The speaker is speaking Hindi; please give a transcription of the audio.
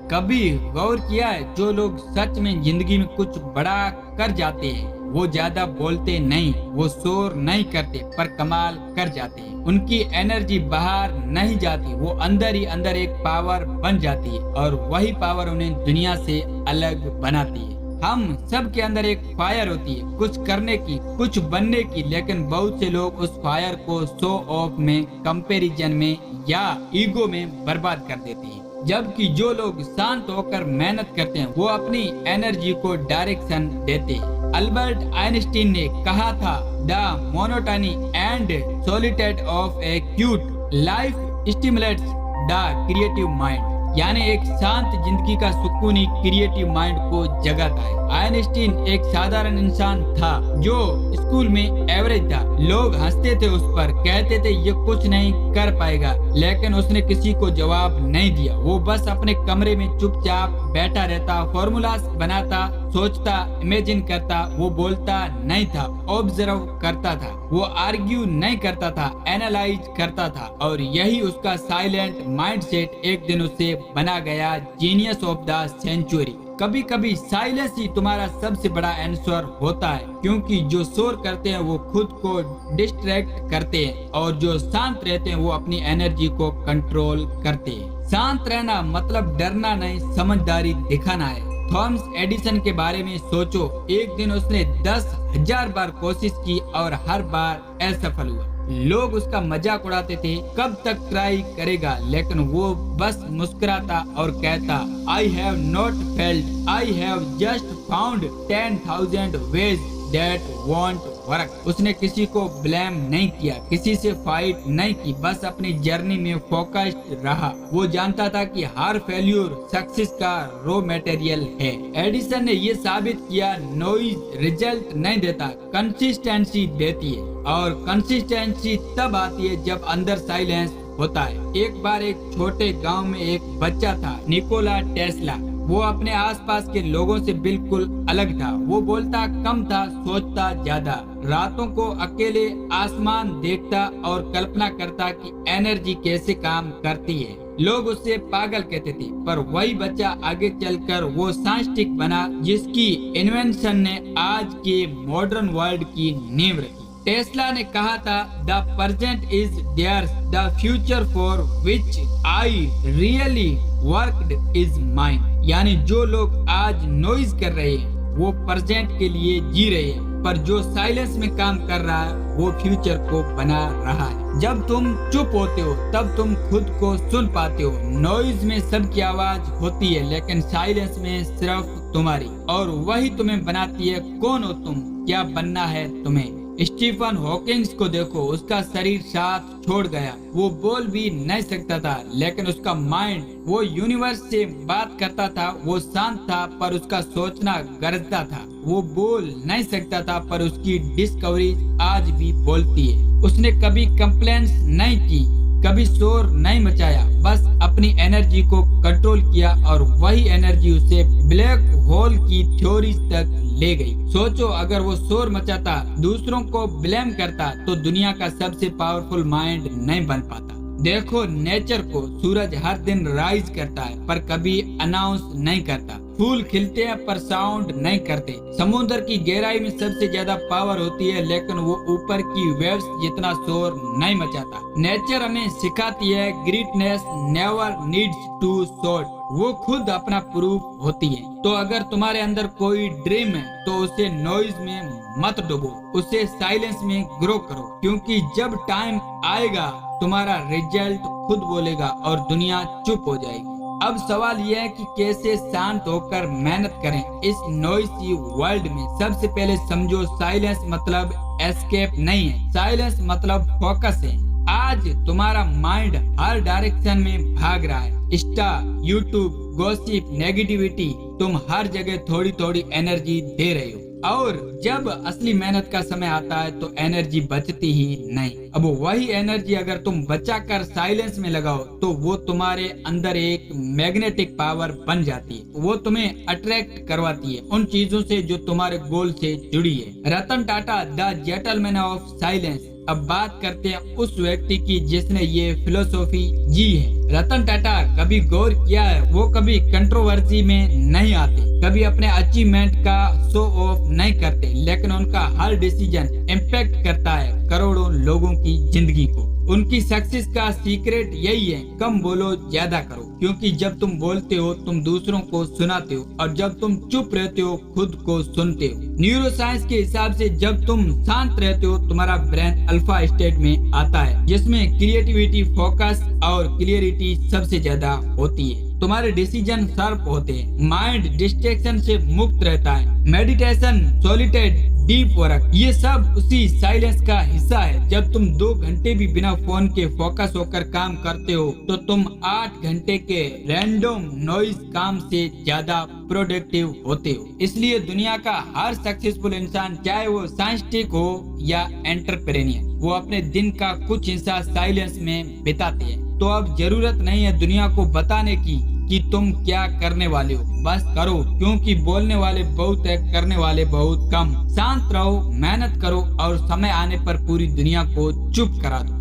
कभी गौर किया है, जो लोग सच में जिंदगी में कुछ बड़ा कर जाते हैं वो ज्यादा बोलते नहीं, वो शोर नहीं करते पर कमाल कर जाते हैं। उनकी एनर्जी बाहर नहीं जाती, वो अंदर ही अंदर एक पावर बन जाती है और वही पावर उन्हें दुनिया से अलग बनाती है। हम सब के अंदर एक फायर होती है, कुछ करने की, कुछ बनने की, लेकिन बहुत से लोग उस फायर को शो ऑफ में, कंपैरिजन में या ईगो में बर्बाद कर देते हैं। जबकि जो लोग शांत होकर मेहनत करते हैं वो अपनी एनर्जी को डायरेक्शन देते हैं। अल्बर्ट आइंस्टीन ने कहा था, the monotony and solitude of A cute life stimulates the creative mind. यानी एक शांत जिंदगी का सुकून ही क्रिएटिव माइंड को जगाता है। आइंस्टीन एक साधारण इंसान था जो स्कूल में एवरेज था। लोग हंसते थे उस पर, कहते थे ये कुछ नहीं कर पाएगा, लेकिन उसने किसी को जवाब नहीं दिया। वो बस अपने कमरे में चुपचाप बैठा रहता, फॉर्मूलास बनाता, सोचता, इमेजिन करता। वो बोलता नहीं था, ऑब्जर्व करता था। वो आर्ग्यू नहीं करता था, एनालाइज करता था। और यही उसका साइलेंट माइंडसेट एक दिन उसे बना गया जीनियस ऑफ द सेंचुरी। कभी कभी साइलेंस ही तुम्हारा सबसे बड़ा आंसर होता है, क्योंकि जो शोर करते हैं वो खुद को डिस्ट्रैक्ट करते हैं और जो शांत रहते हैं वो अपनी एनर्जी को कंट्रोल करते हैं। शांत रहना मतलब डरना नहीं, समझदारी दिखाना है। थॉमस एडिसन के बारे में सोचो, एक दिन उसने 10,000 बार कोशिश की और हर बार असफल हुआ। लोग उसका मजाक उड़ाते थे, कब तक ट्राई करेगा, लेकिन वो बस मुस्कुराता और कहता, I have not failed, I have just found 10,000 ways that want work. उसने किसी को ब्लेम नहीं किया, किसी से फाइट नहीं की, बस अपनी जर्नी में फोकस्ड रहा। वो जानता था कि हर फेल्यूर सक्सेस का रॉ मटेरियल है। एडिसन ने ये साबित किया, नॉइज रिजल्ट नहीं देता, कंसिस्टेंसी देती है। और कंसिस्टेंसी तब आती है जब अंदर साइलेंस होता है। एक बार एक छोटे गांव में एक बच्चा था, निकोला टेस्ला। वो अपने आसपास के लोगों से बिल्कुल अलग था। वो बोलता कम था, सोचता ज्यादा। रातों को अकेले आसमान देखता और कल्पना करता कि एनर्जी कैसे काम करती है। लोग उससे पागल कहते थे, पर वही बच्चा आगे चलकर वो साइंटिस्ट बना जिसकी इन्वेंशन ने आज के मॉडर्न वर्ल्ड की नींव रखी। टेस्ला ने कहा था, the present is theirs, the future for which I really worked is mine. यानी जो लोग आज नॉइज कर रहे हैं वो प्रेजेंट के लिए जी रहे हैं, पर जो साइलेंस में काम कर रहा है वो फ्यूचर को बना रहा है। जब तुम चुप होते हो तब तुम खुद को सुन पाते हो। नॉइज में सबकी आवाज होती है, लेकिन साइलेंस में सिर्फ तुम्हारी, और वही तुम्हें बनाती है। कौन हो तुम, क्या बनना है तुम्हें। स्टीफन हॉकिंग्स को देखो, उसका शरीर साथ छोड़ गया। वो बोल भी नहीं सकता था, लेकिन उसका माइंड वो यूनिवर्स से बात करता था। वो शांत था पर उसका सोचना गरजता था। वो बोल नहीं सकता था पर उसकी डिस्कवरी आज भी बोलती है। उसने कभी कंप्लेंट्स नहीं की, कभी शोर नहीं मचाया, बस अपनी एनर्जी को कंट्रोल किया और वही एनर्जी उसे ब्लैक होल की थ्योरी तक ले गई। सोचो, अगर वो शोर मचाता, दूसरों को ब्लेम करता, तो दुनिया का सबसे पावरफुल माइंड नहीं बन पाता। देखो नेचर को, सूरज हर दिन राइज करता है पर कभी अनाउंस नहीं करता। फूल खिलते हैं पर साउंड नहीं करते। समुद्र की गहराई में सबसे ज्यादा पावर होती है, लेकिन वो ऊपर की वेव्स जितना शोर नहीं मचाता। नेचर हमें सिखाती है, greatness never needs to shout, वो खुद अपना प्रूफ होती है। तो अगर तुम्हारे अंदर कोई ड्रीम है तो उसे नॉइज में मत डुबो, उसे साइलेंस में ग्रो करो, क्योंकि जब टाइम आएगा तुम्हारा रिजल्ट खुद बोलेगा और दुनिया चुप हो जाएगी। अब सवाल यह है कि कैसे शांत होकर मेहनत करें इस नॉइसी वर्ल्ड में। सबसे पहले समझो, साइलेंस मतलब एस्केप नहीं है, साइलेंस मतलब फोकस है। आज तुम्हारा माइंड हर डायरेक्शन में भाग रहा है। इंस्टा, यूट्यूब, गॉसिप, नेगेटिविटी, तुम हर जगह थोड़ी थोड़ी एनर्जी दे रहे हो, और जब असली मेहनत का समय आता है तो एनर्जी बचती ही नहीं। अब वही एनर्जी अगर तुम बचाकर साइलेंस में लगाओ तो वो तुम्हारे अंदर एक मैग्नेटिक पावर बन जाती है। वो तुम्हें अट्रैक्ट करवाती है उन चीजों से जो तुम्हारे गोल से जुड़ी है। Ratan Tata, the gentleman of silence. अब बात करते हैं उस व्यक्ति की जिसने ये फिलोसॉफी जी है। रतन टाटा कभी गौर किया है, वो कभी कंट्रोवर्सी में नहीं आते, कभी अपने अचीवमेंट का शो ऑफ नहीं करते, लेकिन उनका हर डिसीजन इम्पैक्ट करता है करोड़ों लोगों की जिंदगी को। उनकी सक्सेस का सीक्रेट यही है, कम बोलो ज्यादा करो, क्योंकि जब तुम बोलते हो तुम दूसरों को सुनाते हो, और जब तुम चुप रहते हो खुद को सुनते हो। न्यूरो साइंस के हिसाब से जब तुम शांत रहते हो तुम्हारा ब्रेन अल्फा स्टेट में आता है, जिसमें क्रिएटिविटी, फोकस और क्लियरिटी सबसे ज्यादा होती है। तुम्हारे डिसीजन शार्प होते हैं, माइंड डिस्ट्रैक्शन से मुक्त रहता है। मेडिटेशन, सॉलिट्यूड, डीप वर्क, ये सब उसी साइलेंस का हिस्सा है। जब तुम 2 घंटे भी बिना फोन के फोकस होकर काम करते हो तो तुम 8 घंटे के रैंडम नॉइज काम से ज्यादा प्रोडक्टिव होते हो। इसलिए दुनिया का हर सक्सेसफुल इंसान, चाहे वो साइंटिस्ट हो या एंटरप्रेन्योर, वो अपने दिन का कुछ हिस्सा साइलेंस में बिताते हैं। तो अब जरूरत नहीं है दुनिया को बताने की कि तुम क्या करने वाले हो, बस करो, क्योंकि बोलने वाले बहुत है, करने वाले बहुत कम। शांत रहो, मेहनत करो और समय आने पर पूरी दुनिया को चुप करा दो।